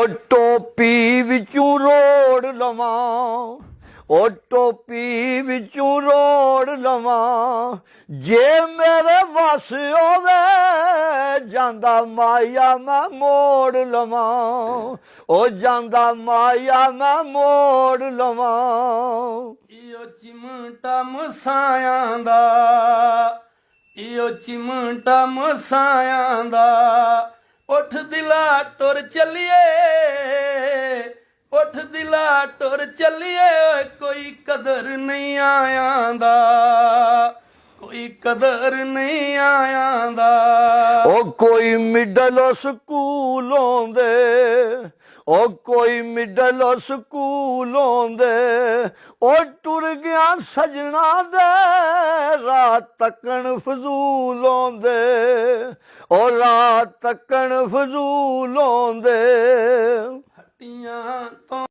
ਉਹ ਟੋਪੀ ਵਿੱਚੋਂ ਰੋੜ ਲਵਾਂ, ਉਹ ਟੋਪੀ ਵਿੱਚੋਂ ਰੋੜ ਲਵਾਂ, ਜੇ ਮੇਰੇ ਵੱਸ ਹੋਵੇ ਜਾਂਦਾ ਮਾਇਆ ਮੈਂ ਮੋੜ ਲਵਾਂ, ਉਹ ਜਾਂਦਾ ਮਾਇਆ ਮੈਂ ਮੋੜ ਲਵਾਂ। ਈਓ ਚਿਮਟਾ ਮਸਾਇਆਂ ਦਾ, ਈਓ ਚਿਮਟਾ ਮਸਾਇਆਂ ਦਾ, ਉੱਠ ਦਿਲਾ ਟੁਰ ਚੱਲੀਏ, ਉੱਠ ਦਿਲਾ ਟੁਰ ਚੱਲੀਏ, ਓਏ ਕੋਈ ਕਦਰ ਨਹੀਂ ਆਇਆਂ ਦਾ, ਕੋਈ ਕਦਰ ਨਹੀਂ ਆਇਆਂ ਦਾ। ਉਹ ਕੋਈ ਮਿਡਲ ਸਕੂਲ ਆਉਂਦੇ, ਉਹ ਕੋਈ ਮਿਡਲ ਸਕੂਲ ਆਉਂਦੇ, ਉਹ ਟੁਰ ਗਿਆ ਸਜਣਾ ਦੇ ਰਾਤ ਤੱਕਣ ਫਜ਼ੂਲ ਆਉਂਦੇ, ਉਹ ਰਾਤ ਤੱਕਣ ਫਜ਼ੂਲ ਆਉਂਦੇ। ਹੱਟੀਆਂ ਤੋਂ